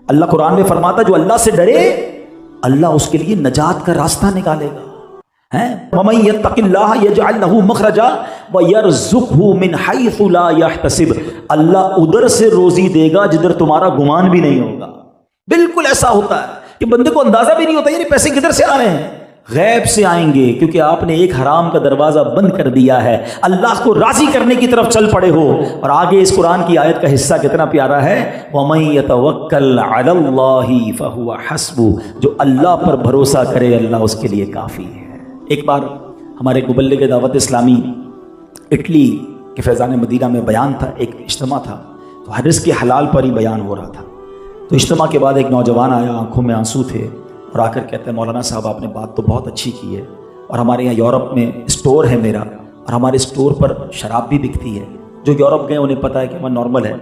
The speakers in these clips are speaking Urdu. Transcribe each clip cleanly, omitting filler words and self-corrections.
اللہ قرآن میں فرماتا جو اللہ سے ڈرے اللہ اس کے لیے نجات کا راستہ نکالے گا. وَمَن يَتَّقِ اللَّهَ يَجْعَلْ لَهُ مَخْرَجًا وَيَرْزُقْهُ مِنْ حَيْثُ لَا يَحْتَسِبُ. اللہ ادھر سے روزی دے گا جدھر تمہارا گمان بھی نہیں ہوگا. بالکل ایسا ہوتا ہے کہ بندے کو اندازہ بھی نہیں ہوتا یہ پیسے کدھر سے آ رہے ہیں. غیب سے آئیں گے کیونکہ آپ نے ایک حرام کا دروازہ بند کر دیا ہے. اللہ کو راضی کرنے کی طرف چل پڑے ہو. اور آگے اس قرآن کی آیت کا حصہ کتنا پیارا ہے. وَمَن يَتَوَكَّلْ عَلَى اللَّهِ فَهُوَ حَسْبُهُ. جو اللہ پر بھروسہ کرے اللہ اس کے لیے کافی ہے. ایک بار ہمارے مبلغ دعوت اسلامی اٹلی کے فیضان مدینہ میں بیان تھا, ایک اجتماع تھا, تو ہر رزق کے حلال پر ہی بیان ہو رہا تھا. تو اجتماع کے بعد ایک نوجوان آیا, آنکھوں میں آنسو تھے, اور آ کر کہتے ہیں مولانا صاحب آپ نے بات تو بہت اچھی کی ہے, اور ہمارے یہاں یورپ میں اسٹور ہے میرا, اور ہمارے اسٹور پر شراب بھی بکتی ہے. جو یورپ گئے انہیں پتہ ہے کہ وہ نارمل ہے.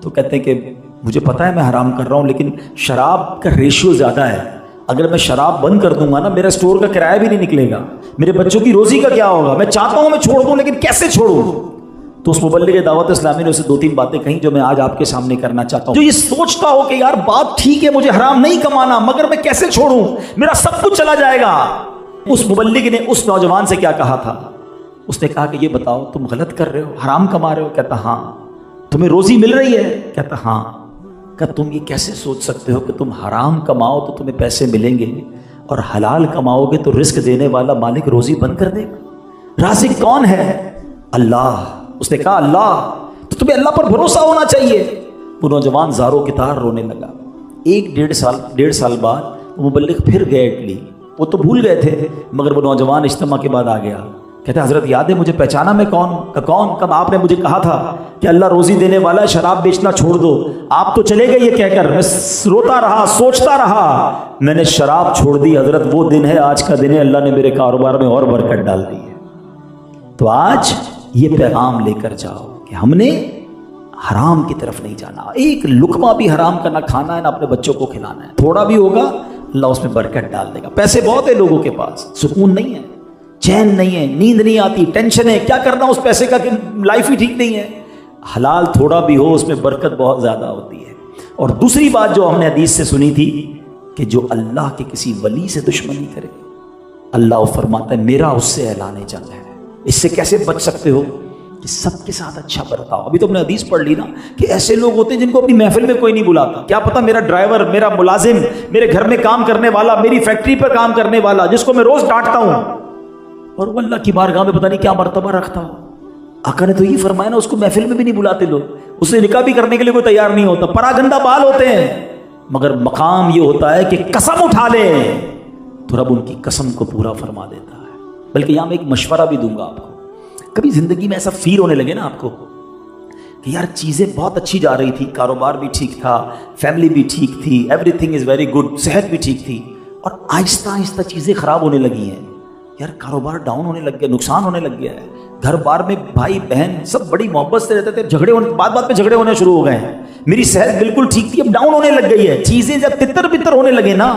تو کہتے ہیں کہ مجھے پتہ ہے میں حرام کر رہا ہوں لیکن شراب کا ریشیو زیادہ ہے. اگر میں شراب بند کر دوں گا نا میرا اسٹور کا کرایہ بھی نہیں نکلے گا, میرے بچوں کی روزی کا کیا ہوگا. میں چاہتا ہوں میں چھوڑ دوں لیکن کیسے چھوڑوں. تو اس مبلغ دعوت اسلامی نے اسے 2-3 باتیں کہیں جو میں آج آپ کے سامنے کرنا چاہتا ہوں. جو یہ سوچتا ہو کہ یار بات ٹھیک ہے مجھے حرام نہیں کمانا مگر میں کیسے چھوڑوں, میرا سب کچھ چلا جائے گا. اس مبلغ نے اس نوجوان سے کیا کہا تھا. اس نے کہا کہ یہ بتاؤ تم غلط کر رہے ہو, حرام کما رہے ہو. کہتا ہاں. تمہیں روزی مل رہی ہے. کہتا ہاں. کہ تم یہ کیسے سوچ سکتے ہو کہ تم حرام کماؤ تو تمہیں پیسے ملیں گے اور حلال کماؤ گے تو رزق دینے والا مالک روزی بند کر دے گا. رازق کون ہے؟ اللہ. اس نے کہا اللہ. تو تمہیں اللہ پر بھروسہ ہونا چاہیے. وہ نوجوان زاروں کی طرح رونے لگا. 1-1.5 سال بعد وہ مبلغ پھر گئے اٹلی. وہ تو بھول گئے تھے مگر وہ نوجوان اجتماع کے بعد آ گیا. کہتے حضرت یاد ہے مجھے پہچانا میں کون کا کون کب آپ نے مجھے کہا تھا کہ اللہ روزی دینے والا ہے شراب بیچنا چھوڑ دو. آپ تو چلے گئے یہ کہہ کر. میں روتا رہا سوچتا رہا, میں نے شراب چھوڑ دی. حضرت وہ دن ہے آج کا دن ہے, اللہ نے میرے کاروبار میں اور برکت ڈال دی ہے. تو آج یہ پیغام لے کر جاؤ کہ ہم نے حرام کی طرف نہیں جانا. ایک لقمہ بھی حرام کا نہ کھانا ہے نہ اپنے بچوں کو کھلانا ہے. تھوڑا بھی ہوگا اللہ اس میں برکت ڈال دے گا. پیسے بہت ہے لوگوں کے پاس, سکون نہیں ہے, چین نہیں ہے, نیند نہیں آتی, ٹینشن ہے کیا کرنا اس پیسے کا کہ لائف ہی ٹھیک نہیں ہے. حلال تھوڑا بھی ہو اس میں برکت بہت زیادہ ہوتی ہے. اور دوسری بات جو ہم نے حدیث سے سنی تھی کہ جو اللہ کے کسی ولی سے دشمنی کرے اللہ فرماتا ہے میرا اس سے اعلان جنگ ہے. اس سے کیسے بچ سکتے ہو کہ سب کے ساتھ اچھا برتاؤ. ابھی تو ہم نے حدیث پڑھ لی نا کہ ایسے لوگ ہوتے ہیں جن کو اپنی محفل میں کوئی نہیں بلاتا. کیا پتا میرا ڈرائیور, میرا ملازم, میرے گھر میں کام کرنے والا, میری فیکٹری پر کام کرنے والا جس کو میں روز ڈانٹتا ہوں اور وہ اللہ کی بارگاہ میں پتہ نہیں کیا مرتبہ رکھتا ہو. آقا نے تو یہ فرمایا نا اس کو محفل میں بھی نہیں بلاتے لوگ, اس سے نکاح بھی کرنے کے لیے کوئی تیار نہیں ہوتا. پراگندہ بال ہوتے ہیں مگر مقام یہ ہوتا ہے کہ قسم اٹھا لے تو رب ان کی قسم کو پورا فرما دیتا ہے. بلکہ یہاں میں ایک مشورہ بھی دوں گا آپ کو. کبھی زندگی میں ایسا فیل ہونے لگے نا آپ کو کہ یار چیزیں بہت اچھی جا رہی تھی, کاروبار بھی ٹھیک تھا, فیملی بھی ٹھیک تھی, every thing is very good, صحت بھی ٹھیک تھی, اور آہستہ آہستہ چیزیں خراب ہونے لگی ہیں. یار کاروبار ڈاؤن ہونے لگ گیا, نقصان ہونے لگ گیا ہے. گھر بار میں بھائی بہن سب بڑی محبت سے رہتے تھے, جھگڑے ہونے بات پہ جھگڑے ہونے شروع ہو گئے ہیں. میری صحت بالکل ٹھیک تھی اب ڈاؤن ہونے لگ گئی ہے. چیزیں جب تتر بتر ہونے لگے نا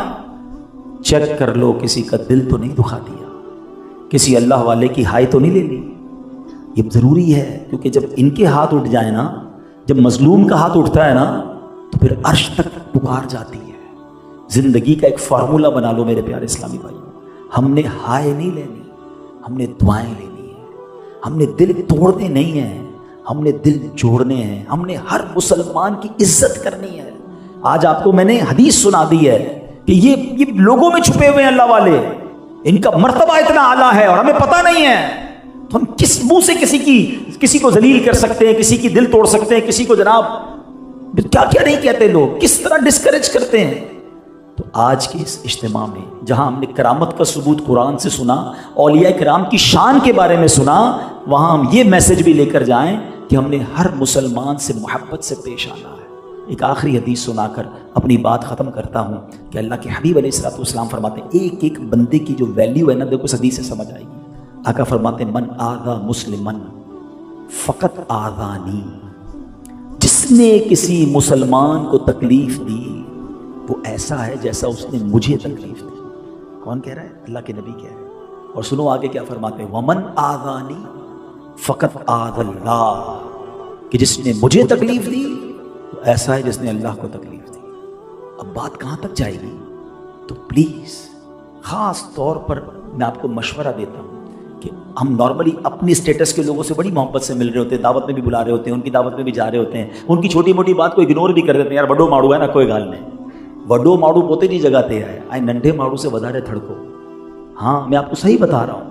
چیک کر لو کسی کا دل تو نہیں دکھا دیا, کسی اللہ والے کی ہائے تو نہیں لے لی. یہ ضروری ہے کیونکہ جب ان کے ہاتھ اٹھ جائے نا, جب مظلوم کا ہاتھ اٹھتا ہے نا تو پھر عرش تک پکار جاتی ہے. زندگی کا ایک فارمولہ بنا لو میرے پیارے اسلامی بھائی. ہم نے ہائے نہیں لینی, ہم نے دعائیں لینی ہیں. ہم نے دل توڑنے نہیں ہیں, ہم نے دل جوڑنے ہیں. ہم نے ہر مسلمان کی عزت کرنی ہے. آج آپ کو میں نے حدیث سنا دی ہے کہ یہ لوگوں میں چھپے ہوئے ہیں اللہ والے, ان کا مرتبہ اتنا اعلیٰ ہے اور ہمیں پتہ نہیں ہے. تو ہم کس منہ سے کسی کو ذلیل کر سکتے ہیں, کسی کی دل توڑ سکتے ہیں, کسی کو جناب کیا کیا نہیں کہتے لوگ, کس طرح ڈسکریج کرتے ہیں. تو آج کے اس اجتماع میں جہاں ہم نے کرامت کا ثبوت قرآن سے سنا, اولیاء کرام کی شان کے بارے میں سنا, وہاں ہم یہ میسج بھی لے کر جائیں کہ ہم نے ہر مسلمان سے محبت سے پیش آنا ہے. ایک آخری حدیث سنا کر اپنی بات ختم کرتا ہوں کہ اللہ کے حبیب علیہ الصلوۃ والسلام فرماتے ہیں ایک ایک بندے کی جو ویلیو ہے نا دیکھو اس حدیث سے سمجھ آئے گی. آقا فرماتے ہیں من آذا مسلمن فقط آذانی, جس نے کسی مسلمان کو تکلیف دی وہ ایسا ہے جیسا اس نے مجھے تکلیف دی. کون کہہ رہا ہے؟ اللہ کے نبی کہہ رہے ہیں. اور سنو آگے کیا فرماتے ہیں, ومن آذانی فقط آذ اللہ, کہ جس نے مجھے تکلیف دی وہ ایسا ہے جس نے اللہ کو تکلیف دی. اب بات کہاں تک جائے گی؟ تو پلیز خاص طور پر میں آپ کو مشورہ دیتا ہوں کہ ہم نارملی اپنی اسٹیٹس کے لوگوں سے بڑی محبت سے مل رہے ہوتے ہیں، دعوت میں بھی بلا رہے ہوتے ہیں، ان کی دعوت میں بھی جا رہے ہوتے ہیں، ان کی چھوٹی موٹی بات کو اگنور بھی کر دیتے ہیں، یار وڈو ماڑو ہے نا کوئی گال نہیں، وڈو ماڑو پوتے نہیں جگاتے ہیں، آئے ننڈے ماڑو سے وڈارے تھڑکو۔ ہاں میں آپ کو صحیح بتا رہا ہوں،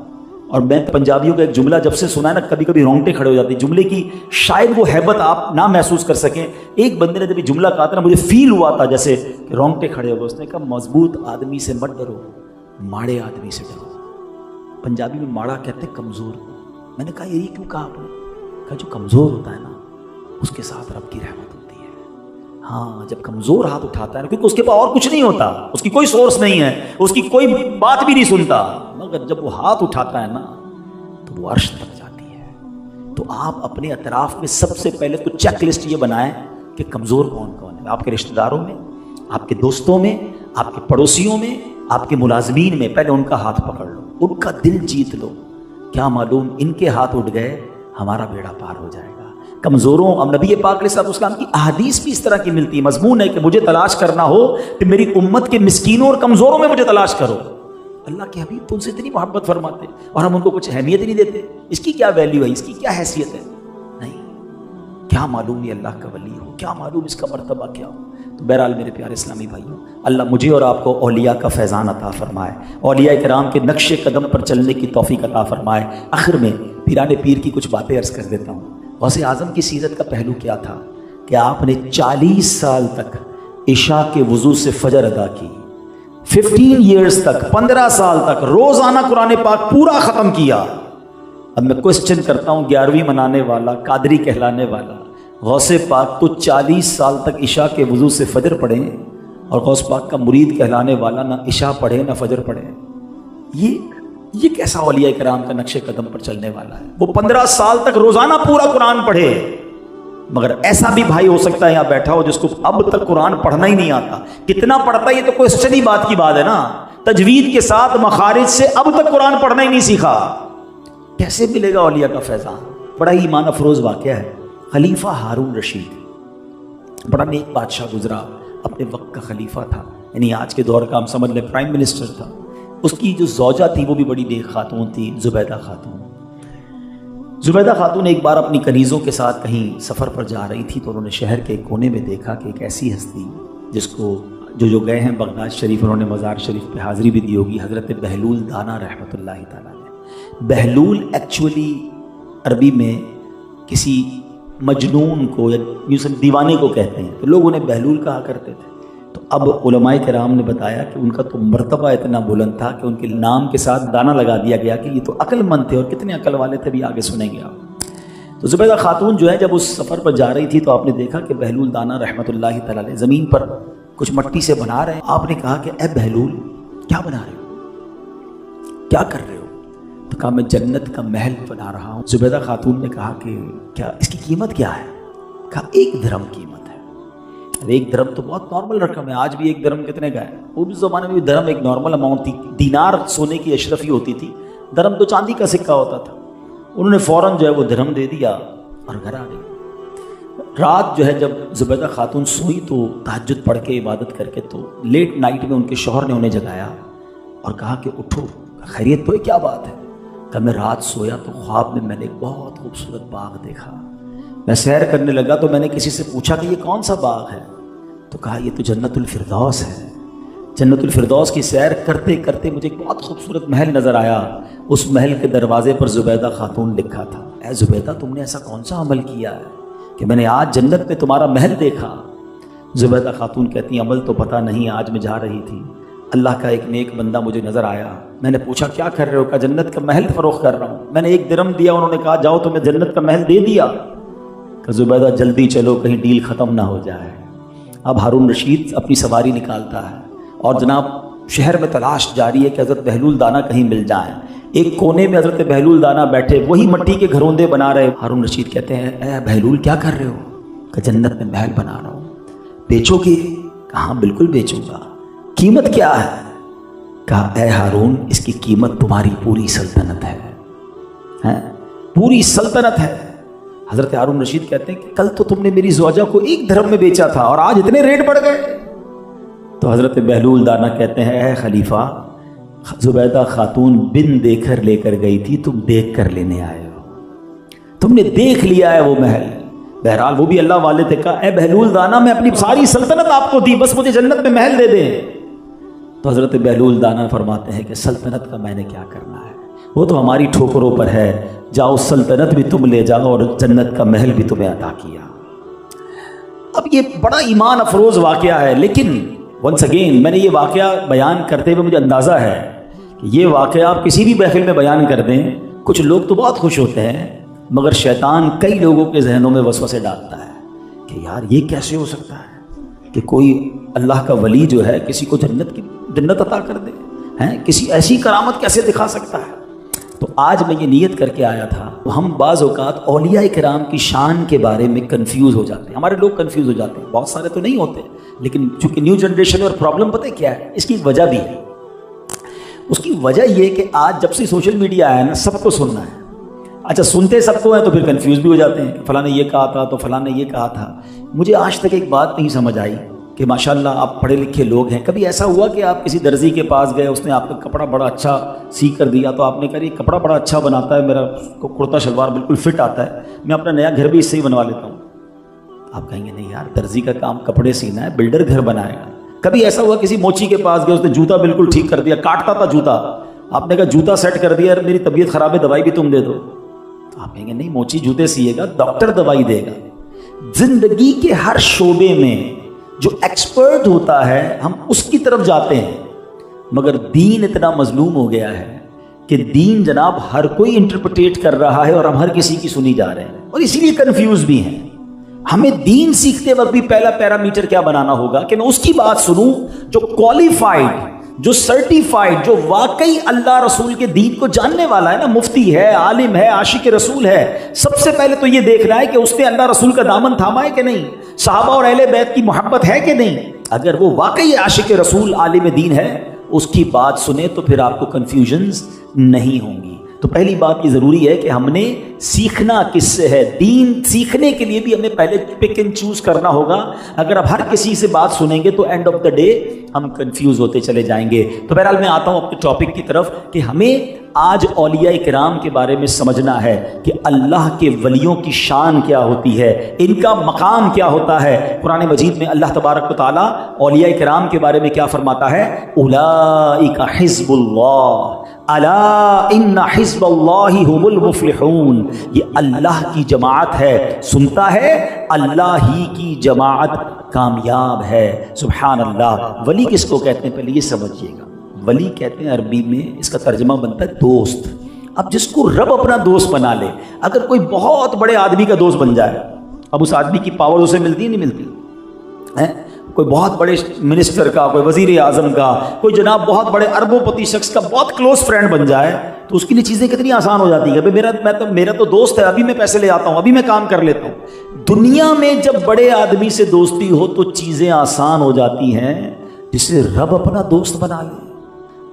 اور میں پنجابیوں کا ایک جملہ جب سے سنا ہے نا کبھی کبھی رونگٹے کھڑے ہو جاتے ہیں، جملے کی شاید وہ ہیبت آپ نہ محسوس کر سکیں۔ ایک بندے نے جب یہ جملہ کہا تھا نا مجھے فیل ہوا تھا جیسے کہ رونگٹے کھڑے ہو گئے، اس نے کہا مضبوط آدمی سے مت ڈرو، ماڑے آدمی سے ڈرو۔ پنجابی میں ماڑا کہتے ہیں کمزور کو۔ میں نے کہا یہی کیوں کہا آپ نے؟ کہا جو کمزور ہوتا ہے نا اس کے ساتھ رب کی رحمت ہوتی ہے۔ ہاں جب کمزور ہاتھ اٹھاتا ہے نا، کیونکہ اس کے پاس اور کچھ نہیں ہوتا، اس کی کوئی سورس نہیں ہے، اس کی کوئی بات بھی نہیں سنتا، مگر جب وہ ہاتھ اٹھاتا ہے نا تو وہ عرش تک جاتی ہے۔ تو آپ اپنے اطراف میں سب سے پہلے تو چیک لسٹ یہ بنائیں کہ کمزور کون کون ہے، آپ کے رشتہ داروں میں، آپ کے دوستوں میں، آپ کے پڑوسیوں میں، آپ کے ملازمین میں، پہلے ان کا ہاتھ پکڑ لو، ان کا دل جیت لو۔ کیا معلوم ان کے ہاتھ اٹھ گئے ہمارا بیڑا پار ہو جائے گا۔ کمزوروں، اب نبی پاک علیہ الصلوۃ والسلام کی احادیث بھی اس طرح کی ملتی ہے، مضمون ہے کہ مجھے تلاش کرنا ہو کہ میری امت کے مسکینوں اور کمزوروں میں مجھے تلاش کرو۔ اللہ کے حبیب تو ان سے اتنی محبت فرماتے اور ہم ان کو کچھ اہمیت ہی نہیں دیتے۔ اس کی کیا ویلیو ہے، اس کی کیا حیثیت ہے؟ نہیں، کیا معلوم یہ اللہ کا ولی ہو، کیا معلوم اس کا مرتبہ کیا ہو۔ تو بہرحال میرے پیارے اسلامی بھائیوں، اللہ مجھے اور آپ کو اولیاء کا فیضان عطا فرمائے، اولیاء کرام کے نقش قدم پر چلنے کی توفیق عطا فرمائے۔ آخر میں پیران پیر کی کچھ باتیں عرض کر دیتا ہوں۔ غوث اعظم کی سیرت کا پہلو کیا تھا کہ آپ نے 40 سال تک عشاء کے وضو سے فجر ادا کی، 15 ایئرز تک، 15 سال تک روزانہ قرآن پاک پورا ختم کیا۔ اب میں کوسچن کرتا ہوں 11ویں منانے والا، قادری کہلانے والا، غوث پاک تو 40 سال تک عشاء کے وضو سے فجر پڑھیں، اور غوث پاک کا مرید کہلانے والا نہ عشاء پڑھے نہ فجر پڑھے، یہ کیسا اولیاء کرام کا نقش قدم پر چلنے والا ہے؟ وہ 15 سال تک روزانہ پورا قرآن پڑھے۔ مگر ایسا بھی بھائی ہو سکتا ہے یہاں بیٹھا ہو جس کو اب تک قرآن پڑھنا ہی نہیں آتا۔ کتنا پڑھتا ہے یہ تو کوئی ہی بات کی بات ہے نا، تجوید کے ساتھ مخارج سے اب تک قرآن پڑھنا ہی نہیں سیکھا، کیسے ملے گا اولیاء کا فیضان؟ بڑا ہی ایمان افروز واقعہ ہے۔ خلیفہ ہارون رشید بڑا نیک بادشاہ گزرا، اپنے وقت کا خلیفہ تھا، یعنی آج کے دور کا ہم سمجھ لیں پرائم منسٹر تھا۔ اس کی جو زوجہ تھی وہ بھی بڑی نیک خاتون تھی، زبیدہ خاتون۔ زبیدہ خاتون ایک بار اپنی کنیزوں کے ساتھ کہیں سفر پر جا رہی تھی، تو انہوں نے شہر کے ایک کونے میں دیکھا کہ ایک ایسی ہستی جس کو جو گئے ہیں بغداد شریف، انہوں نے مزار شریف پہ حاضری بھی دی ہوگی، حضرت بہلول دانا رحمۃ اللہ تعالیٰ نے۔ بہلول ایکچولی عربی میں کسی مجنون کو یا دیوانے کو کہتے ہیں، تو لوگ انہیں بہلول کہا کرتے تھے۔ تو اب علماء کرام نے بتایا کہ ان کا تو مرتبہ اتنا بلند تھا کہ ان کے نام کے ساتھ دانا لگا دیا گیا کہ یہ تو عقل مند تھے، اور کتنے عقل والے تھے بھی آگے سنیں گے آپ۔ تو زبیدہ خاتون جو ہے جب اس سفر پر جا رہی تھی تو آپ نے دیکھا کہ بہلول دانا رحمۃ اللہ تعالیٰ علیہ زمین پر کچھ مٹی سے بنا رہے ہیں۔ آپ نے کہا کہ اے بہلول کیا بنا رہے ہو، کیا کر رہے ہو؟ تو کہا میں جنت کا محل بنا رہا ہوں۔ زبیدہ خاتون نے کہا کہ کیا اس کی قیمت کیا ہے؟ کہا 1 درہم قیمت ہے۔ اب 1 درہم تو بہت نارمل رقم ہے، آج بھی 1 درہم کتنے کا ہے؟ اس زمانے میں بھی درہم ایک نارمل اماؤنٹ تھی، دینار سونے کی اشرفی ہوتی تھی، درہم تو چاندی کا سکہ ہوتا تھا۔ انہوں نے فوراً جو ہے وہ درہم دے دیا اور گھر آ گئی۔ رات جو ہے جب زبیدہ خاتون سوئی تو تہجد پڑھ کے عبادت کر کے، تو لیٹ نائٹ میں ان کے شوہر نے انہیں جگایا اور کہا کہ اٹھو، خیریت تو ہے؟ کیا بات ہے؟ کہ میں رات سویا تو خواب میں نے ایک بہت خوبصورت باغ دیکھا، میں سیر کرنے لگا تو میں نے کسی سے پوچھا کہ یہ کون سا باغ ہے؟ تو کہا یہ تو جنت الفردوس ہے۔ جنت الفردوس کی سیر کرتے کرتے مجھے ایک بہت خوبصورت محل نظر آیا، اس محل کے دروازے پر زبیدہ خاتون لکھا تھا۔ اے زبیدہ تم نے ایسا کون سا عمل کیا ہے کہ میں نے آج جنت میں تمہارا محل دیکھا؟ زبیدہ خاتون کہتی ہیں عمل تو پتہ نہیں، آج میں جا رہی تھی، اللہ کا ایک نیک بندہ مجھے نظر آیا، میں نے پوچھا کیا کر رہے ہو؟ کہا جنت کا محل فروخت کر رہا ہوں۔ میں نے 1 درہم دیا، انہوں نے کہا جاؤ تمہیں جنت کا محل دے دیا۔ کہ زبیدہ جلدی چلو کہیں ڈیل ختم نہ ہو جائے۔ اب ہارون رشید اپنی سواری نکالتا ہے اور جناب شہر میں تلاش جاری ہے کہ حضرت بہلول دانا کہیں مل جائیں۔ ایک کونے میں حضرت بہلول دانا بیٹھے وہی مٹی کے گھروندے بنا رہے۔ ہارون رشید کہتے ہیں اے بہلول کیا کر رہے ہو؟ کہ جنت میں محل بنا رہا ہوں، بیچو گے؟ کہاں بالکل بیچوں گا۔ قیمت کیا ہے؟ کہا اے ہارون اس کی قیمت تمہاری پوری سلطنت ہے، پوری سلطنت ہے۔ حضرت ہارون رشید کہتے ہیں کہ کل تو تم نے میری زوجہ کو 1 درہم میں بیچا تھا اور آج اتنے ریٹ بڑھ گئے۔ تو حضرت بہلول دانا کہتے ہیں اے خلیفہ، زبیدہ خاتون بن دے کر لے کر گئی تھی، تم دیکھ کر لینے آئے ہو، تم نے دیکھ لیا ہے وہ محل۔ بہرحال وہ بھی اللہ والے تھے، کہا اے بہلول دانا میں اپنی ساری سلطنت آپ کو دی، بس مجھے جنت میں محل دے دیں۔ تو حضرت بہلول دانا فرماتے ہیں کہ سلطنت کا میں نے کیا کرنا ہے، وہ تو ہماری ٹھوکروں پر ہے، جاؤ سلطنت بھی تم لے جاؤ اور جنت کا محل بھی تمہیں عطا کیا۔ اب یہ بڑا ایمان افروز واقعہ ہے، لیکن ونس اگین میں نے یہ واقعہ بیان کرتے ہوئے مجھے اندازہ ہے کہ یہ واقعہ آپ کسی بھی محفل میں بیان کر دیں، کچھ لوگ تو بہت خوش ہوتے ہیں، مگر شیطان کئی لوگوں کے ذہنوں میں وسوسے ڈالتا ہے کہ یار یہ کیسے ہو سکتا ہے کہ کوئی اللہ کا ولی جو ہے کسی کو جنت عطا کر دے، ہیں کسی ایسی کرامت کیسے دکھا سکتا ہے۔ تو آج میں یہ نیت کر کے آیا تھا، ہم بعض اوقات اولیاء کرام کی شان کے بارے میں کنفیوز ہو جاتے ہیں، ہمارے لوگ کنفیوز ہو جاتے ہیں، بہت سارے تو نہیں ہوتے، لیکن چونکہ نیو جنریشن اور پرابلم پتہ کیا ہے، اس کی وجہ بھی ہے۔ اس کی وجہ یہ کہ آج جب سے سوشل میڈیا آیا ہے نا، سب کو سننا ہے، اچھا سنتے سب کو ہیں تو پھر کنفیوز بھی ہو جاتے ہیں کہ فلاں نے یہ کہا تھا تو فلاں نے یہ کہا تھا۔ مجھے آج تک ایک بات نہیں سمجھ آئی کہ ماشاءاللہ آپ پڑھے لکھے لوگ ہیں، کبھی ایسا ہوا کہ آپ کسی درزی کے پاس گئے، اس نے آپ کا کپڑا بڑا اچھا سی کر دیا تو آپ نے کہا یہ کپڑا بڑا اچھا بناتا ہے، میرا کرتا شلوار بالکل فٹ آتا ہے، میں اپنا نیا گھر بھی اس سے ہی بنوا لیتا ہوں؟ آپ کہیں گے نہیں یار، درزی کا کام کپڑے سینا ہے، بلڈر گھر بنائے گا۔ کبھی ایسا ہوا کسی موچی کے پاس گئے، اس نے جوتا بالکل ٹھیک کر دیا، کاٹتا تھا جوتا، آپ نے کہا جوتا سیٹ کر دیا، میری طبیعت خراب ہے دوائی بھی تم دے دو۔ آپ کہیں گے نہیں، موچی جوتے سیے گا، ڈاکٹر دوائی دے گا۔ زندگی کے ہر شعبے میں جو ایکسپرٹ ہوتا ہے ہم اس کی طرف جاتے ہیں، مگر دین اتنا مظلوم ہو گیا ہے کہ دین جناب ہر کوئی انٹرپریٹ کر رہا ہے اور ہم ہر کسی کی سنی جا رہے ہیں، اور اسی لیے کنفیوز بھی ہیں۔ ہمیں دین سیکھتے وقت بھی پہلا پیرامیٹر کیا بنانا ہوگا کہ میں اس کی بات سنوں جو کوالیفائڈ، جو سرٹیفائڈ، جو واقعی اللہ رسول کے دین کو جاننے والا ہے نا، مفتی ہے، عالم ہے، عاشق رسول ہے۔ سب سے پہلے تو یہ دیکھنا ہے کہ اس نے اللہ رسول کا دامن تھاما ہے کہ نہیں، صحابہ اور اہل بیت کی محبت ہے کہ نہیں۔ اگر وہ واقعی عاشق رسول، عالم دین ہے، اس کی بات سنیں تو پھر آپ کو کنفیوژنز نہیں ہوں گی۔ تو پہلی بات یہ ضروری ہے کہ ہم نے سیکھنا کس سے ہے، دین سیکھنے کے لیے بھی ہمیں پہلے پک اینڈ چوز کرنا ہوگا۔ اگر اب ہر کسی سے بات سنیں گے تو اینڈ آف دا ڈے ہم کنفیوز ہوتے چلے جائیں گے۔ تو بہرحال میں آتا ہوں اپنے ٹاپک کی طرف کہ ہمیں آج اولیاء کرام کے بارے میں سمجھنا ہے کہ اللہ کے ولیوں کی شان کیا ہوتی ہے، ان کا مقام کیا ہوتا ہے۔ قرآن مجید میں اللہ تبارک و تعالیٰ اولیاء کرام کے بارے میں کیا فرماتا ہے؟ اولئک حزب اللہ الا ان حزب اللہ هم المفلحون۔ یہ اللہ کی جماعت ہے، سنتا ہے اللہ ہی کی جماعت کامیاب ہے۔ سبحان اللہ۔ ولی کس کو کہتے ہیں پہلے یہ سمجھیے گا۔ ولی کہتے ہیں عربی میں، اس کا ترجمہ بنتا ہے دوست۔ اب جس کو رب اپنا دوست بنا لے، اگر کوئی بہت بڑے آدمی کا دوست بن جائے، اب اس آدمی کی پاور اسے ملتی نہیں ملتی ہے؟ کوئی بہت بڑے منسٹر کا، کوئی وزیر اعظم کا، کوئی جناب بہت بڑے اربوں پتی شخص کا بہت کلوز فرینڈ بن جائے تو اس کے لیے چیزیں کتنی آسان ہو جاتی ہیں کہ میرا تو دوست ہے، ابھی میں پیسے لے آتا ہوں، ابھی میں کام کر لیتا ہوں۔ دنیا میں جب بڑے آدمی سے دوستی ہو تو چیزیں آسان ہو جاتی ہیں، جسے رب اپنا دوست بنا لے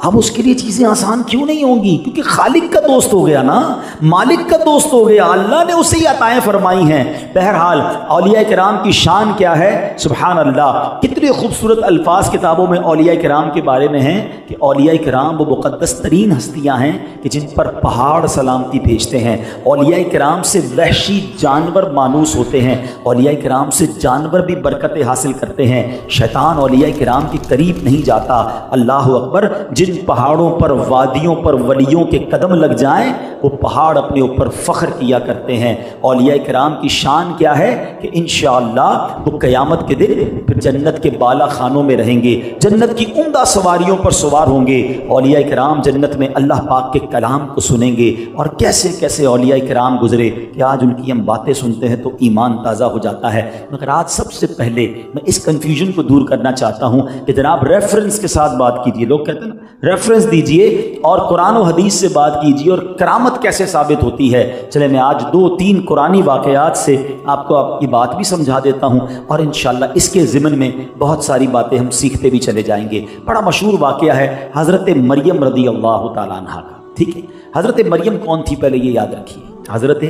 اب اس کے لیے چیزیں آسان کیوں نہیں ہوں گی؟ کیونکہ خالق کا دوست ہو گیا نا، مالک کا دوست ہو گیا، اللہ نے اسے ہی عطائیں فرمائی ہیں۔ بہرحال اولیاء کرام کی شان کیا ہے؟ سبحان اللہ، کتنے خوبصورت الفاظ کتابوں میں اولیاء کرام کے بارے میں ہیں کہ اولیاء کرام وہ مقدس ترین ہستیاں ہیں کہ جن پر پہاڑ سلامتی بھیجتے ہیں۔ اولیاء کرام سے وحشی جانور مانوس ہوتے ہیں، اولیاء کرام سے جانور بھی برکتیں حاصل کرتے ہیں، شیطان اولیاء کرام کے قریب نہیں جاتا۔ اللہ اکبر۔ جن پہاڑوں پر، وادیوں پر ولیوں کے قدم لگ جائیں وہ پہاڑ اپنے اوپر فخر کیا کرتے ہیں۔ اولیاء کرام کی شان کیا ہے کہ انشاءاللہ وہ قیامت کے دن پھر جنت کے بالا خانوں میں رہیں گے، جنت کی عمدہ سواریوں پر سوار ہوں گے۔ اولیاء کرام جنت میں اللہ پاک کے کلام کو سنیں گے، اور کیسے کیسے اولیاء کرام گزرے کہ آج ان کی ہم باتیں سنتے ہیں تو ایمان تازہ ہو جاتا ہے۔ مگر آج سب سے پہلے میں اس کنفیوژن کو دور کرنا چاہتا ہوں کہ جناب ریفرنس کے ساتھ بات کیجیے۔ لوگ کہتے ہیں نا ریفرنس دیجئے اور قرآن و حدیث سے بات کیجئے اور کرامت کیسے ثابت ہوتی ہے۔ چلے میں آج 2-3 قرآنی واقعات سے آپ کو آپ کی بات بھی سمجھا دیتا ہوں، اور انشاءاللہ اس کے ضمن میں بہت ساری باتیں ہم سیکھتے بھی چلے جائیں گے۔ بڑا مشہور واقعہ ہے حضرت مریم رضی اللہ تعالیٰ عنہا کا، ٹھیک ہے؟ حضرت مریم کون تھی پہلے یہ یاد رکھیے۔ حضرت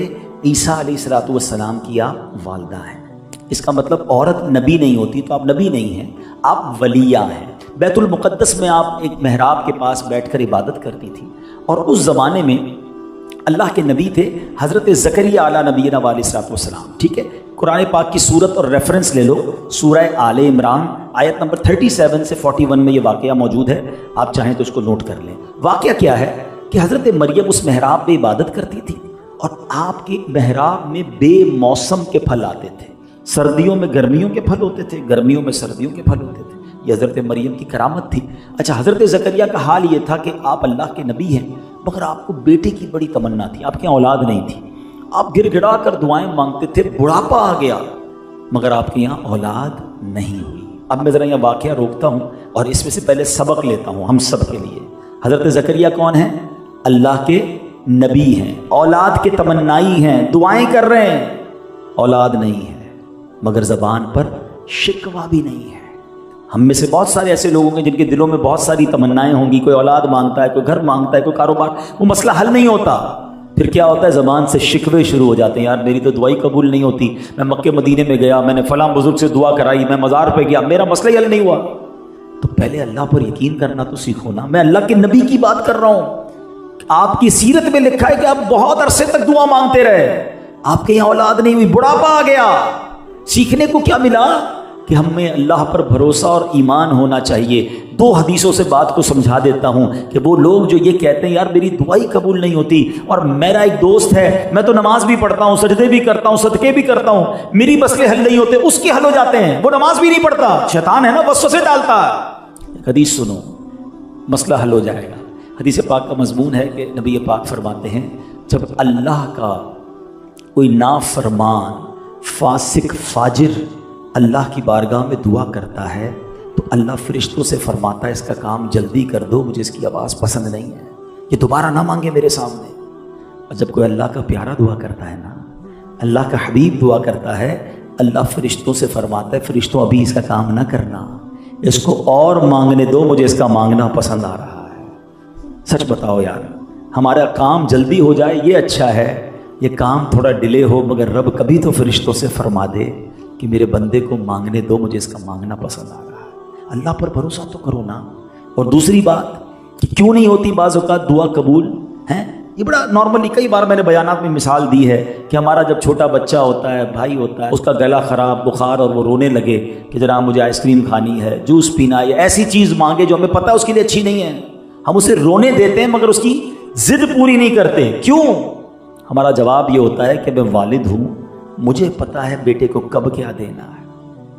عیسیٰ علیہ السلام کی آپ والدہ ہیں، اس کا مطلب عورت نبی نہیں ہوتی تو آپ نبی نہیں ہیں، آپ ولیہ ہیں۔ بیت المقدس میں آپ ایک محراب کے پاس بیٹھ کر عبادت کرتی تھی، اور اس زمانے میں اللہ کے نبی تھے حضرت زکریا علیہ نبینا علیہ الصلوۃ والسلام، ٹھیک ہے۔ قرآن پاک کی صورت اور ریفرنس لے لو، سورہ آل عمران آیت نمبر 37 سے 41 میں یہ واقعہ موجود ہے، آپ چاہیں تو اس کو نوٹ کر لیں۔ واقعہ کیا ہے کہ حضرت مریم اس محراب میں عبادت کرتی تھی، اور آپ کے محراب میں بے موسم کے پھل آتے تھے۔ سردیوں میں گرمیوں کے پھل ہوتے تھے، گرمیوں میں سردیوں کے پھل ہوتے تھے۔ یہ حضرت مریم کی کرامت تھی۔ اچھا، حضرت زکریا کا حال یہ تھا کہ آپ اللہ کے نبی ہیں، مگر آپ کو بیٹے کی بڑی تمنا تھی، آپ کے یہاں اولاد نہیں تھی۔ آپ گر گڑا کر دعائیں مانگتے تھے، بڑھاپا آ گیا مگر آپ کے یہاں اولاد نہیں ہوئی۔ اب میں ذرا یہ واقعہ روکتا ہوں اور اس میں سے پہلے سبق لیتا ہوں ہم سب کے لیے۔ حضرت زکریا کون ہیں؟ اللہ کے نبی ہیں، اولاد کے تمنائی ہیں، دعائیں کر رہے ہیں، اولاد نہیں ہے مگر زبان پر شکوہ بھی نہیں ہے۔ ہم میں سے بہت سارے ایسے لوگ ہوں گے جن کے دلوں میں بہت ساری تمنائیں ہوں گی، کوئی اولاد مانگتا ہے، کوئی گھر مانگتا ہے، کوئی کاروبار، وہ مسئلہ حل نہیں ہوتا، پھر کیا ہوتا ہے؟ زبان سے شکوے شروع ہو جاتے ہیں، یار میری تو دعائی قبول نہیں ہوتی، میں مکے مدینے میں گیا، میں نے فلاں بزرگ سے دعا کرائی، میں مزار پہ گیا، میرا مسئلہ ہی حل نہیں ہوا۔ تو پہلے اللہ پر یقین کرنا تو سیکھو نا۔ میں اللہ کے نبی کی بات کر رہا ہوں، آپ کی سیرت میں لکھا ہے کہ آپ بہت عرصے تک دعا مانگتے رہے، آپ کے یہاں اولاد نہیں ہوئی، بڑھاپا آ گیا۔ سیکھنے کو کیا ملا؟ کہ ہمیں اللہ پر بھروسہ اور ایمان ہونا چاہیے۔ دو حدیثوں سے بات کو سمجھا دیتا ہوں کہ وہ لوگ جو یہ کہتے ہیں یار میری دعائی قبول نہیں ہوتی، اور میرا ایک دوست ہے، میں تو نماز بھی پڑھتا ہوں، سجدے بھی کرتا ہوں، صدقے بھی کرتا ہوں، میری مسئلے حل نہیں ہوتے، اس کے حل ہو جاتے ہیں، وہ نماز بھی نہیں پڑھتا، شیطان ہے نا، وسوسے ڈالتا ہے۔ حدیث سنو، مسئلہ حل ہو جائے گا۔ حدیث پاک کا مضمون ہے کہ نبی پاک فرماتے ہیں جب اللہ کا کوئی نافرمان فاسق فاجر اللہ کی بارگاہ میں دعا کرتا ہے تو اللہ فرشتوں سے فرماتا ہے اس کا کام جلدی کر دو، مجھے اس کی آواز پسند نہیں ہے، یہ دوبارہ نہ مانگے میرے سامنے۔ اور جب کوئی اللہ کا پیارا دعا کرتا ہے نا، اللہ کا حبیب دعا کرتا ہے، اللہ فرشتوں سے فرماتا ہے فرشتوں ابھی اس کا کام نہ کرنا، اس کو اور مانگنے دو، مجھے اس کا مانگنا پسند آ رہا ہے۔ سچ بتاؤ یار، ہمارا کام جلدی ہو جائے یہ اچھا ہے، یہ کام تھوڑا ڈیلے ہو مگر رب کبھی تو فرشتوں سے فرما دے کہ میرے بندے کو مانگنے دو، مجھے اس کا مانگنا پسند آ رہا ہے۔ اللہ پر بھروسہ تو کرو نا۔ اور دوسری بات کہ کیوں نہیں ہوتی بعض اوقات دعا قبول ہیں، یہ بڑا نارملی کئی بار میں نے بیانات میں مثال دی ہے کہ ہمارا جب چھوٹا بچہ ہوتا ہے، بھائی ہوتا ہے، اس کا گلا خراب، بخار، اور وہ رونے لگے کہ جناب مجھے آئس کریم کھانی ہے، جوس پینا ہے، ایسی چیز مانگے جو ہمیں پتہ ہے اس کے لیے اچھی نہیں ہے، ہم اسے رونے دیتے ہیں مگر اس کی ضد پوری نہیں کرتے۔ کیوں؟ ہمارا جواب یہ ہوتا ہے کہ میں والد ہوں، مجھے پتہ ہے بیٹے کو کب کیا دینا ہے۔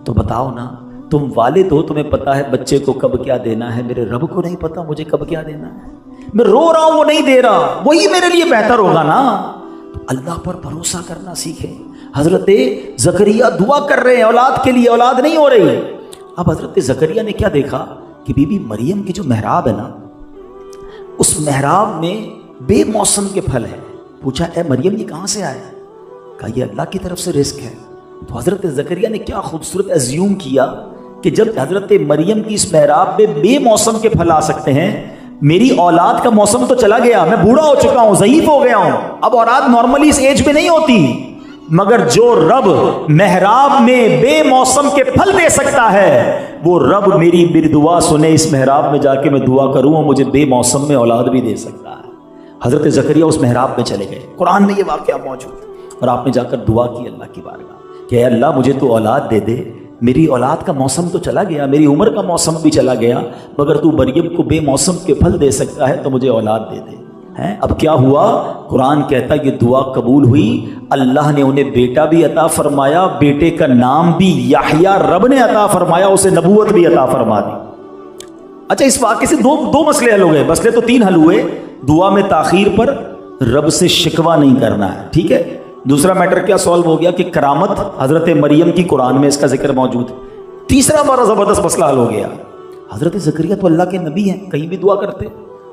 تو بتاؤ نا، تم والد ہو، تمہیں پتہ ہے بچے کو کب کیا دینا ہے، میرے رب کو نہیں پتہ مجھے کب کیا دینا ہے، میں رو رہا ہوں وہ نہیں دے رہا، وہی میرے لیے بہتر ہوگا نا۔ تو اللہ پر بھروسہ کرنا سیکھیں۔ حضرت زکریا دعا کر رہے ہیں اولاد کے لیے، اولاد نہیں ہو رہی۔ اب حضرت زکریا نے کیا دیکھا کہ بی بی مریم کی جو محراب ہے نا، اس محراب میں بے موسم کے پھل ہیں۔ پوچھا اے مریم یہ کہاں سے آیا؟ کہا یہ اللہ کی طرف سے رزق ہے۔ تو حضرت زکریا نے کیا خوبصورت ازیوم کیا کہ جب حضرت مریم کی اس محراب میں بے موسم کے پھل آ سکتے ہیں، میری اولاد کا موسم تو چلا گیا، میں بوڑھا ہو چکا ہوں، ضعیف ہو گیا ہوں، اب اولاد نارملی اس ایج پہ نہیں ہوتی، مگر جو رب محراب میں بے موسم کے پھل دے سکتا ہے، وہ رب میری دعا سنے، اس محراب میں جا کے میں دعا کروں اور مجھے بے موسم میں اولاد بھی دے سکتا ہے۔ حضرت زکریا اس محراب میں چلے گئے، قرآن میں یہ واقعہ موجود ہے، اور آپ نے جا کر دعا کی اللہ کی بارگاہ کہ اے اللہ مجھے تو اولاد دے دے، میری اولاد کا موسم تو چلا گیا، میری عمر کا موسم بھی چلا گیا، مگر تو مریم کو بے موسم کے پھل دے سکتا ہے تو مجھے اولاد دے دے۔ اب کیا ہوا؟ قرآن کہتا ہے یہ دعا قبول ہوئی، اللہ نے انہیں بیٹا بھی عطا فرمایا، بیٹے کا نام بھی یحییٰ رب نے عطا فرمایا، اسے نبوت بھی عطا فرما دی۔ اچھا اس واقعے سے دو مسئلے حل ہو گئے، مسئلے تو تین حل ہوئے۔ دعا میں تاخیر پر رب سے شکوہ نہیں کرنا ہے، ٹھیک ہے۔ دوسرا میٹر کیا سالو ہو گیا کہ کرامت حضرت مریم کی قرآن میں اس کا ذکر موجود ہے۔ تیسرا بڑا زبردست مسئلہ حل ہو گیا، حضرت زکریا تو اللہ کے نبی ہیں، کہیں بھی دعا کرتے،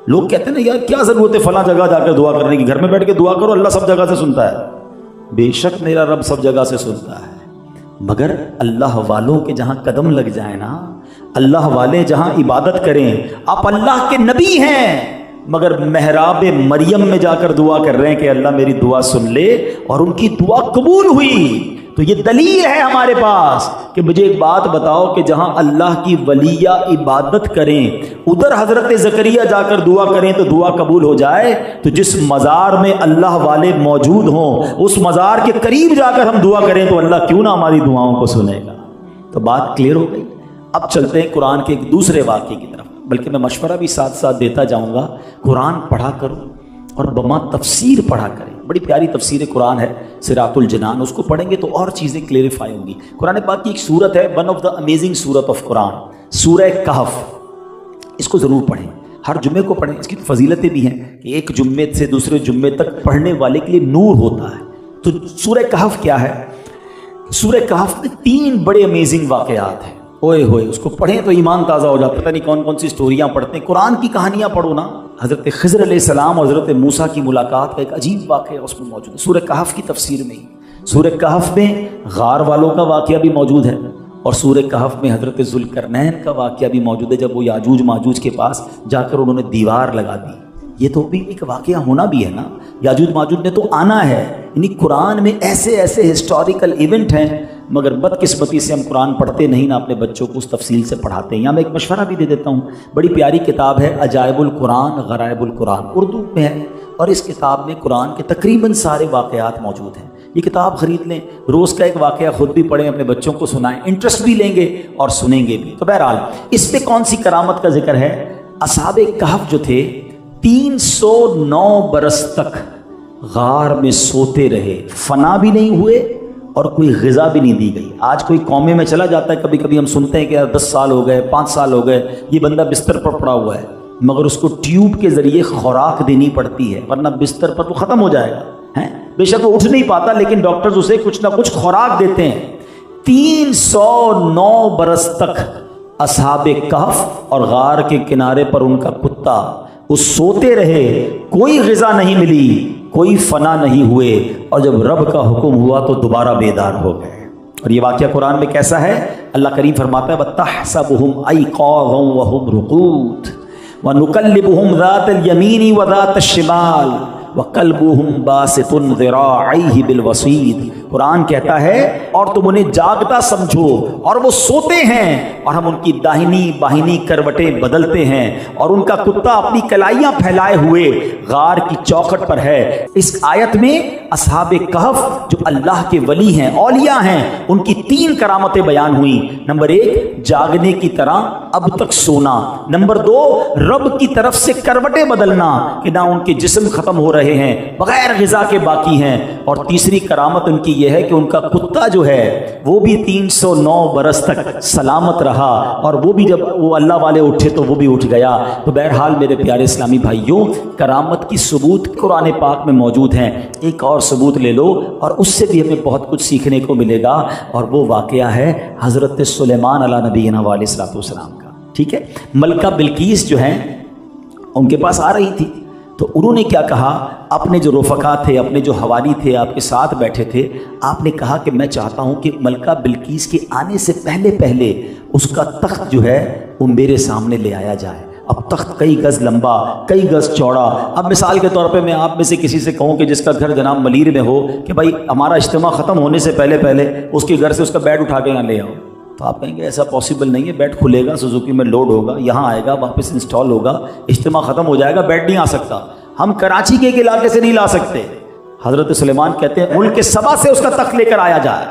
لوگ کہتے ہیں نا یار کیا ضرورت ہے فلاں جگہ جا کر دعا کرنے کی، گھر میں بیٹھ کے دعا کرو، اللہ سب جگہ سے سنتا ہے۔ بے شک میرا رب سب جگہ سے سنتا ہے، مگر اللہ والوں کے جہاں قدم لگ جائیں نا، اللہ والے جہاں عبادت کریں، آپ اللہ کے نبی ہیں مگر محراب مریم میں جا کر دعا کر رہے ہیں کہ اللہ میری دعا سن لے، اور ان کی دعا قبول ہوئی۔ تو یہ دلیل ہے ہمارے پاس کہ مجھے ایک بات بتاؤ کہ جہاں اللہ کی ولیہ عبادت کریں ادھر حضرت زکریا جا کر دعا کریں تو دعا قبول ہو جائے، تو جس مزار میں اللہ والے موجود ہوں اس مزار کے قریب جا کر ہم دعا کریں تو اللہ کیوں نہ ہماری دعاؤں کو سنے گا؟ تو بات کلیئر ہو گئی۔ اب چلتے ہیں قرآن کے ایک دوسرے واقعے کی طرف، بلکہ میں مشورہ بھی ساتھ ساتھ دیتا جاؤں گا، قرآن پڑھا کرو اور بما تفسیر پڑھا کریں۔ بڑی پیاری تفسیر قرآن ہے صراط الجنان، اس کو پڑھیں گے تو اور چیزیں کلیریفائی ہوں گی۔ قرآن پاک کی ایک سورت ہے، ون آف دا امیزنگ سورت آف قرآن، سورہ کہف، اس کو ضرور پڑھیں، ہر جمعے کو پڑھیں۔ اس کی فضیلتیں بھی ہیں کہ ایک جمعے سے دوسرے جمعے تک پڑھنے والے کے لیے نور ہوتا ہے۔ تو سورہ کہف کیا ہے؟ سورہ کہف میں 3 بڑے امیزنگ واقعات ہیں، اوئے ہوئے اس کو پڑھیں تو ایمان تازہ ہو جاتا ہے۔ پتہ نہیں کون کون سی سٹوریاں پڑھتے ہیں، قرآن کی کہانیاں پڑھو نا۔ حضرت خضر علیہ السلام اور حضرت موسیٰ کی ملاقات کا ایک عجیب واقعہ اس میں موجود ہے سورہ کہف کی تفسیر میں ہی۔ سورہ کہف میں غار والوں کا واقعہ بھی موجود ہے، اور سورہ کہف میں حضرت ذوالقرنین کا واقعہ بھی موجود ہے، جب وہ یاجوج ماجوج کے پاس جا کر انہوں نے دیوار لگا دی۔ یہ تو بھی ایک واقعہ ہونا بھی ہے نا، یاجوج ماجوج نے تو آنا ہے۔ یعنی قرآن میں ایسے ایسے ہسٹوریکل ایونٹ ہیں، مگر بدقسمتی سے ہم قرآن پڑھتے نہیں نہ اپنے بچوں کو اس تفصیل سے پڑھاتے ہیں۔ یہاں میں ایک مشورہ بھی دے دیتا ہوں، بڑی پیاری کتاب ہے عجائب القرآن غرائب القرآن، اردو میں ہے، اور اس کتاب میں قرآن کے تقریباً سارے واقعات موجود ہیں۔ یہ کتاب خرید لیں، روز کا ایک واقعہ خود بھی پڑھیں، اپنے بچوں کو سنائیں، انٹرسٹ بھی لیں گے اور سنیں گے بھی۔ تو بہرحال اس پہ کون سی کرامت کا ذکر ہے؟ اصحاب کہف جو تھے 309 برس تک غار میں سوتے رہے، فنا بھی نہیں ہوئے اور کوئی غذا بھی نہیں دی گئی۔ آج کوئی قومے میں چلا جاتا ہے، کبھی کبھی ہم سنتے ہیں کہ 10 سال ہو گئے، 5 سال ہو گئے، یہ بندہ بستر پر پڑا ہوا ہے، مگر اس کو ٹیوب کے ذریعے خوراک دینی پڑتی ہے، ورنہ بستر پر تو ختم ہو جائے گا۔ بے شک وہ اٹھ نہیں پاتا، لیکن ڈاکٹرز اسے کچھ نہ کچھ خوراک دیتے ہیں۔ 309 برس تک اصحاب کہف اور غار کے کنارے پر ان کا کتا وہ سوتے رہے، کوئی غذا نہیں ملی، کوئی فنا نہیں ہوئے، اور جب رب کا حکم ہوا تو دوبارہ بیدار ہو گئے۔ اور یہ واقعہ قرآن میں کیسا ہے؟ اللہ کریم فرماتا ہے وَتَحْسَبُهُمْ أَيْقَاظًا وَهُمْ رُقُودٌ وَنُقَلِّبُهُمْ ذَاتَ الْيَمِينِ وَذَاتَ الشِّمَالِ وَقَلْبُهُمْ بَاسِطٌ ذِرَاعَيْهِ بِالْوَصِيدِ۔ قرآن کہتا ہے اور تم انہیں جاگتا سمجھو اور وہ سوتے ہیں، اور ہم ان کی داہنی بائیں کروٹیں بدلتے ہیں، اور ان کا کتا اپنی کلائیاں پھیلائے ہوئے غار کی چوکھٹ پر ہے۔ اس آیت میں اصحاب کہف جو اللہ کے ولی ہیں، اولیاء ہیں، ان کی 3 کرامتیں بیان ہوئیں۔ نمبر 1 جاگنے کی طرح اب تک سونا، نمبر 2 رب کی طرف سے کروٹیں بدلنا کہ نہ ان کے جسم ختم ہو رہے ہیں، بغیر غذا کے باقی ہیں، اور تیسری کرامت ان کی یہ ہے کہ ان کا کتا جو ہے وہ بھی 309 برس تک سلامت رہا، اور وہ بھی جب وہ اللہ والے اٹھے تو وہ بھی اٹھ گیا۔ تو بہرحال میرے پیارے اسلامی بھائیوں، کرامت کی ثبوت قرآن پاک میں موجود ہیں۔ ایک اور ثبوت لے لو اور اس سے بھی ہمیں بہت کچھ سیکھنے کو ملے گا، اور وہ واقعہ ہے حضرت سلیمان علیہ نبینا علیہ الصلوۃ والسلام کا۔ ٹھیک ہے، ملکہ بلقیس جو ہیں ان کے پاس آ رہی تھی، تو انہوں نے کیا کہا؟ اپنے جو رفقا تھے، اپنے جو حوالی تھے، آپ کے ساتھ بیٹھے تھے، آپ نے کہا کہ میں چاہتا ہوں کہ ملکہ بلقیس کے آنے سے پہلے اس کا تخت جو ہے وہ میرے سامنے لے آیا جائے۔ اب تخت کئی گز لمبا، کئی گز چوڑا۔ اب مثال کے طور پہ میں آپ میں سے کسی سے کہوں کہ جس کا گھر جناب ملیر میں ہو کہ بھائی ہمارا اجتماع ختم ہونے سے پہلے اس کے گھر سے اس کا بیڈ اٹھا کے یہاں لے آؤ، تو آپ کہیں گے ایسا پاسبل نہیں ہے، بیڈ کھلے گا، سوزوکی میں لوڈ ہوگا، یہاں آئے گا، واپس انسٹال ہوگا، اجتماع ختم ہو جائے گا، بیڈ نہیں آ سکتا۔ ہم کراچی کے ایک علاقے سے نہیں لا سکتے۔ حضرت سلیمان کہتے ہیں ملک سبا سے اس کا تخت لے کر آیا جائے۔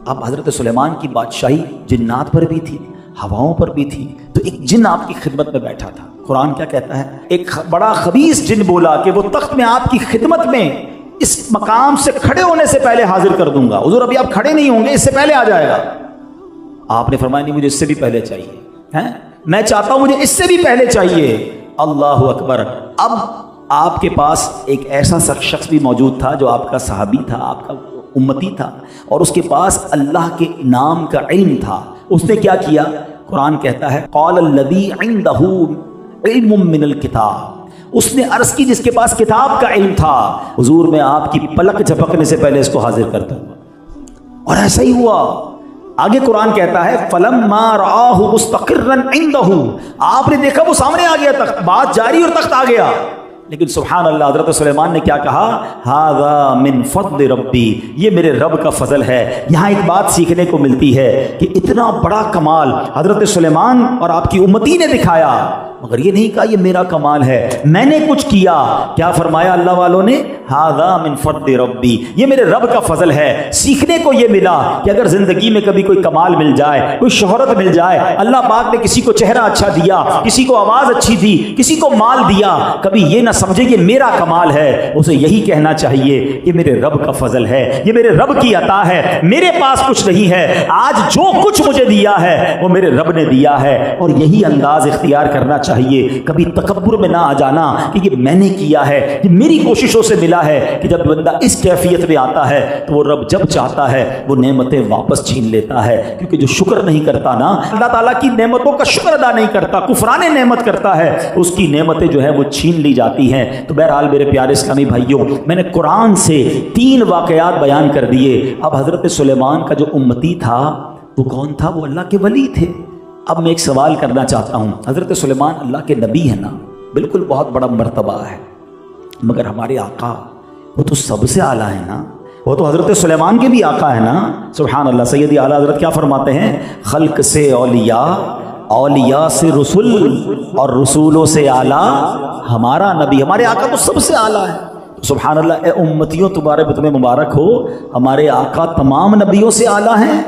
اب حضرت سلیمان کی بادشاہی جنات پر بھی تھی، ہواؤں پر بھی تھی، تو ایک جن آپ کی خدمت میں بیٹھا تھا۔ قرآن کیا کہتا ہے؟ ایک بڑا خبیث جن بولا کہ وہ تخت میں آپ کی خدمت میں اس مقام سے کھڑے ہونے سے پہلے حاضر کر دوں گا۔ حضور ابھی آپ کھڑے نہیں ہوں گے، اس سے پہلے آ جائے گا۔ آپ نے فرمایا نہیں، مجھے اس سے بھی پہلے چاہیے، میں چاہتا ہوں مجھے اس سے بھی پہلے چاہیے۔ اللہ اکبر۔ اب آپ کے پاس ایک ایسا شخص بھی موجود تھا جو آپ کا صحابی تھا، آپ کا امتی تھا، اور اس کے پاس اللہ کے نام کا علم تھا۔ اس نے کیا کیا؟ قرآن کہتا ہے قال الذی عندہ علم من الکتاب، اس نے عرض کی جس کے پاس کتاب کا علم تھا، حضور میں آپ کی پلک جھپکنے سے پہلے اس کو حاضر کرتا ہوں۔ اور ایسا ہی ہوا۔ آگے قرآن کہتا ہے فلما رآہ مستقرا عنده، آپ نے دیکھا وہ سامنے آ گیا تخت، بات جاری اور تخت آ گیا، لیکن سبحان اللہ حضرت سلیمان نے کیا کہا؟ ھذا من فضل ربی، یہ میرے رب کا فضل ہے۔ یہاں ایک بات سیکھنے کو ملتی ہے کہ اتنا بڑا کمال حضرت سلیمان اور آپ کی امتی نے دکھایا، مگر یہ نہیں کہا یہ میرا کمال ہے، میں نے کچھ کیا۔ کیا فرمایا اللہ والوں نے؟ ھذا من فضل ربی، یہ میرے رب کا فضل ہے۔ سیکھنے کو یہ ملا کہ اگر زندگی میں کبھی کوئی کمال مل جائے، کوئی شہرت مل جائے، اللہ پاک نے کسی کو چہرہ اچھا دیا، کسی کو آواز اچھی دی، کسی کو مال دیا، کبھی یہ نہ سمجھے کہ میرا کمال ہے، اسے یہی کہنا چاہیے یہ میرے رب کا فضل ہے، یہ میرے رب کی عطا ہے، میرے پاس کچھ نہیں ہے، آج جو کچھ مجھے دیا ہے وہ میرے رب نے دیا ہے۔ اور یہی انداز اختیار کرنا چاہیے، کبھی تکبر میں نہ آ جانا کہ یہ میں نے کیا ہے، یہ میری کوششوں سے ملا ہے، کہ جب بندہ اس کیفیت میں آتا ہے تو وہ رب جب چاہتا ہے وہ نعمتیں واپس چھین لیتا ہے، کیونکہ جو شکر نہیں کرتا نا، اللہ تعالیٰ کی نعمتوں کا شکر ادا نہیں کرتا، کفران نعمت کرتا ہے، اس کی نعمتیں جو ہے وہ چھین لی جاتی ہیں۔ تو بہرحال میرے پیارے اسلامی بھائیوں، میں نے قرآن سے 3 واقعات بیان کر دیے۔ اب حضرت سلیمان کا جو امتی تھا وہ کون تھا؟ وہ اللہ کے ولی تھے۔ اب میں ایک سوال کرنا چاہتا ہوں، حضرت سلیمان اللہ کے نبی ہیں نا، بالکل بہت بڑا مرتبہ ہے، مگر ہمارے آقا وہ تو سب سے اعلیٰ ہے نا، وہ تو حضرت سلیمان کے بھی آقا ہے نا۔ سبحان اللہ، سیدی اعلیٰ حضرت کیا فرماتے ہیں؟ خلق سے اولیاء، اولیاء سے رسول، اور رسولوں سے اعلیٰ ہمارا نبی۔ ہمارے آقا تو سب سے اعلیٰ ہے۔ سبحان اللہ، اے امتیوں تمہیں مبارک ہو، ہمارے آقا تمام نبیوں سے اعلیٰ ہیں،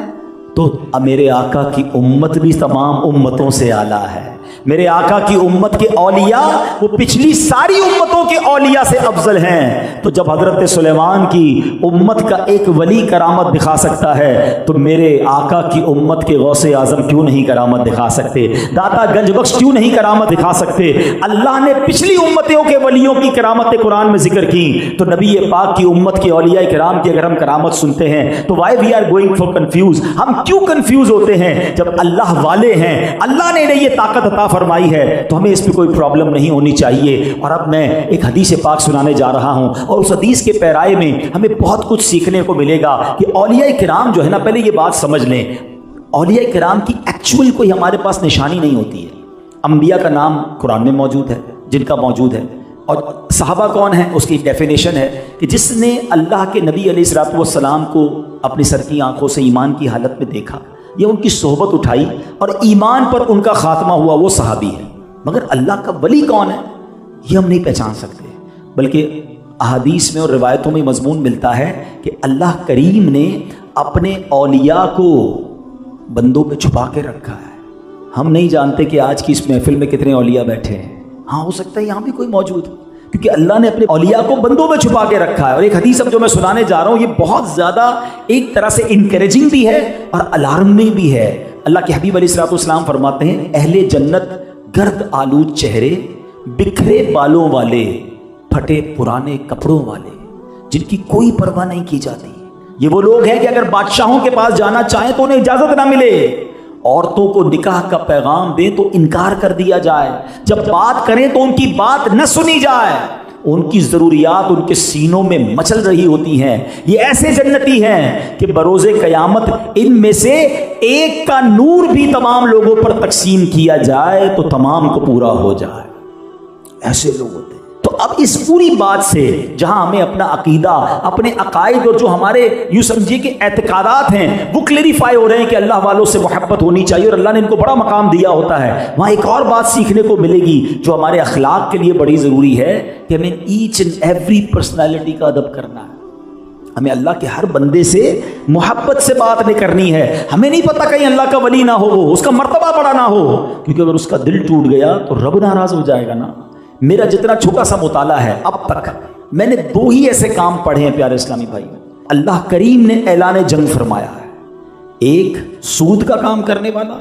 تو میرے آقا کی امت بھی تمام امتوں سے اعلیٰ ہے۔ میرے آقا کی امت کے اولیاء وہ پچھلی ساری امتوں کے اولیاء سے افضل ہیں۔ تو جب حضرت سلیمان کی امت کا ایک ولی کرامت دکھا سکتا ہے تو میرے آقا کی امت کے غوث اعظم کیوں نہیں کرامت دکھا سکتے؟ داتا گنج بخش کیوں نہیں کرامت دکھا سکتے؟ اللہ نے پچھلی امتوں کے ولیوں کی کرامتیں قرآن میں ذکر کی، تو نبی پاک کی امت کے اولیاء کرام کی اگر ہم کرامت سنتے ہیں تو why we are going for confuse? ہم کیوں کنفیوز ہوتے ہیں؟ جب اللہ والے ہیں، اللہ نے انہیں یہ طاقت عطا فرمائی ہے، تو ہمیں اس پہ کوئی پرابلم نہیں ہونی چاہیے۔ اور اب میں ایک حدیث پاک سنانے جا رہا ہوں، اور اس حدیث کے پیرائے میں ہمیں بہت کچھ سیکھنے کو ملے گا کہ اولیاء کرام جو ہے نا، پہلے یہ بات سمجھ لیں، اولیاء کرام کی ایکچوئل کوئی ہمارے پاس نشانی نہیں ہوتی ہے۔ انبیاء کا نام قرآن میں موجود ہے، جن کا موجود ہے، اور صحابہ کون ہیں اس کی ڈیفینیشن ہے کہ جس نے اللہ کے نبی علیہ الصلوۃ والسلام کو اپنی سر کی آنکھوں سے ایمان کی حالت میں دیکھا، یا ان کی صحبت اٹھائی اور ایمان پر ان کا خاتمہ ہوا، وہ صحابی ہے۔ مگر اللہ کا ولی کون ہے یہ ہم نہیں پہچان سکتے، بلکہ احادیث میں اور روایتوں میں مضمون ملتا ہے کہ اللہ کریم نے اپنے اولیاء کو بندوں پہ چھپا کے رکھا ہے۔ ہم نہیں جانتے کہ آج کی اس محفل میں کتنے اولیاء بیٹھے ہیں، ہاں ہو سکتا ہے یہاں بھی کوئی موجود ہو، کیونکہ اللہ نے اپنے اولیاء کو بندوں میں چھپا کے رکھا ہے۔ اور ایک حدیث اب جو میں سنانے جا رہا ہوں، یہ بہت زیادہ ایک طرح سے انکریجنگ بھی ہے اور الارمنگ بھی ہے۔ اللہ کے حبیب علیہ الصلوۃ والسلام فرماتے ہیں، اہل جنت گرد آلود چہرے، بکھرے بالوں والے، پھٹے پرانے کپڑوں والے، جن کی کوئی پرواہ نہیں کی جاتی۔ یہ وہ لوگ ہیں کہ اگر بادشاہوں کے پاس جانا چاہیں تو انہیں اجازت نہ ملے، عورتوں کو نکاح کا پیغام دیں تو انکار کر دیا جائے، جب بات کریں تو ان کی بات نہ سنی جائے، ان کی ضروریات ان کے سینوں میں مچل رہی ہوتی ہیں۔ یہ ایسے جنتی ہیں کہ بروز قیامت ان میں سے ایک کا نور بھی تمام لوگوں پر تقسیم کیا جائے تو تمام کو پورا ہو جائے، ایسے لوگ ہوتے ہیں۔ تو اب اس پوری بات سے جہاں ہمیں اپنا عقیدہ، اپنے عقائد اور جو ہمارے یوں سمجھیے کہ اعتقادات ہیں وہ کلیریفائی ہو رہے ہیں کہ اللہ والوں سے محبت ہونی چاہیے اور اللہ نے ان کو بڑا مقام دیا ہوتا ہے، وہاں ایک اور بات سیکھنے کو ملے گی جو ہمارے اخلاق کے لیے بڑی ضروری ہے کہ ہمیں ایچ اینڈ ایوری پرسنالٹی کا ادب کرنا ہے۔ ہمیں اللہ کے ہر بندے سے محبت سے بات نہیں کرنی ہے۔ ہمیں نہیں پتا کہیں اللہ کا ولی نہ ہو، وہ اس کا مرتبہ بڑا نہ ہو، کیونکہ اگر اس کا دل ٹوٹ گیا تو رب ناراض ہو جائے گا نا۔ میرا جتنا چھوٹا سا مطالعہ ہے اب تک، میں نے 2 ہی ایسے کام پڑھے ہیں پیارے اسلامی بھائی، اللہ کریم نے اعلان جنگ فرمایا ہے، ایک سود کا کام کرنے والا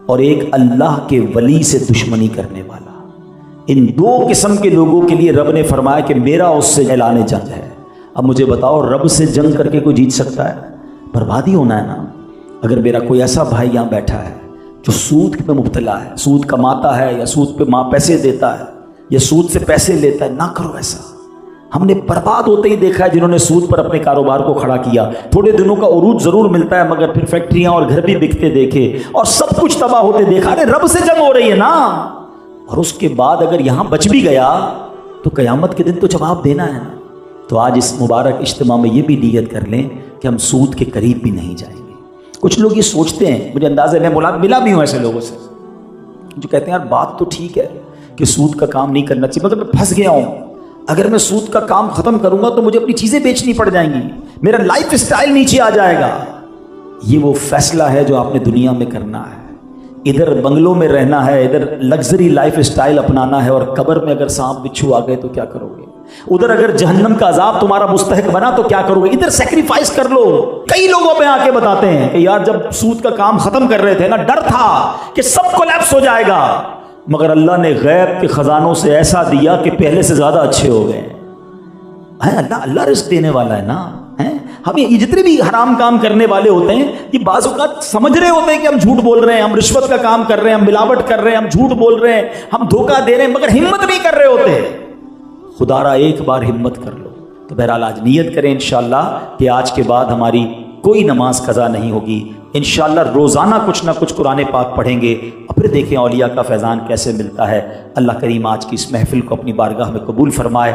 اور ایک اللہ کے ولی سے دشمنی کرنے والا۔ ان 2 قسم کے لوگوں کے لیے رب نے فرمایا کہ میرا اس سے اعلان جنگ ہے۔ اب مجھے بتاؤ، رب سے جنگ کر کے کوئی جیت سکتا ہے؟ بربادی ہونا ہے نا۔ اگر میرا کوئی ایسا بھائی یہاں بیٹھا ہے جو سود میں مبتلا ہے، سود کماتا ہے یا سود پہ ماں پیسے دیتا ہے یا سود سے پیسے لیتا ہے، نہ کرو ایسا۔ ہم نے برباد ہوتے ہی دیکھا ہے جنہوں نے سود پر اپنے کاروبار کو کھڑا کیا، تھوڑے دنوں کا عروج ضرور ملتا ہے مگر پھر فیکٹریاں اور گھر بھی بکتے دیکھے اور سب کچھ تباہ ہوتے دیکھا۔ ارے رب سے جنگ ہو رہی ہے نا، اور اس کے بعد اگر یہاں بچ بھی گیا تو قیامت کے دن تو جواب دینا ہے نا۔ تو آج اس مبارک اجتماع میں یہ بھی نیت کر لیں کہ ہم سود کے قریب بھی نہیں جائیں گے۔ کچھ لوگ یہ سوچتے ہیں، مجھے اندازہ ہے، میں ملا بھی ہوں ایسے لوگوں سے جو کہتے ہیں یار بات تو ٹھیک ہے کہ سود کا کام نہیں کرنا چاہیے، مگر میں پھنس گیا ہوں، اگر میں سود کا کام ختم کروں گا تو مجھے اپنی چیزیں بیچنی پڑ جائیں گی، میرا لائف اسٹائل نیچے آ جائے گا۔ یہ وہ فیصلہ ہے جو آپ نے دنیا میں کرنا ہے۔ ادھر بنگلوں میں رہنا ہے، ادھر لگژری لائف اسٹائل اپنانا ہے، اور قبر میں اگر سانپ بچھو آ گئے تو کیا کرو گے؟ ادھر اگر جہنم کا عذاب تمہارا مستحق بنا تو کیا کرو گے؟ ادھر سیکریفائس کر لو۔ کئی لوگوں پہ آ کے بتاتے ہیں کہ یار جب سود کا کام ختم کر رہے تھے نا، ڈر تھا کہ سب کولیپس ہو جائے گا، مگر اللہ نے غیب کے خزانوں سے ایسا دیا کہ پہلے سے زیادہ اچھے ہو گئے ہیں۔ اللہ رزق دینے والا ہے نا۔ ہم یہ جتنے بھی حرام کام کرنے والے ہوتے ہیں، یہ بعض اوقات سمجھ رہے ہوتے ہیں کہ ہم جھوٹ بول رہے ہیں، ہم رشوت کا کام کر رہے ہیں، ہم ملاوٹ کر رہے ہیں، ہم جھوٹ بول رہے ہیں، ہم دھوکہ دے رہے ہیں، مگر ہمت نہیں کر رہے ہوتے۔ خدا را ایک بار ہمت کر لو۔ تو بہرحال آج نیت کریں انشاءاللہ کہ آج کے بعد ہماری کوئی نماز قضا نہیں ہوگی، انشاءاللہ روزانہ کچھ نہ کچھ قرآن پاک پڑھیں گے، اور پھر دیکھیں اولیاء کا فیضان کیسے ملتا ہے۔ اللہ کریم آج کی اس محفل کو اپنی بارگاہ میں قبول فرمائے۔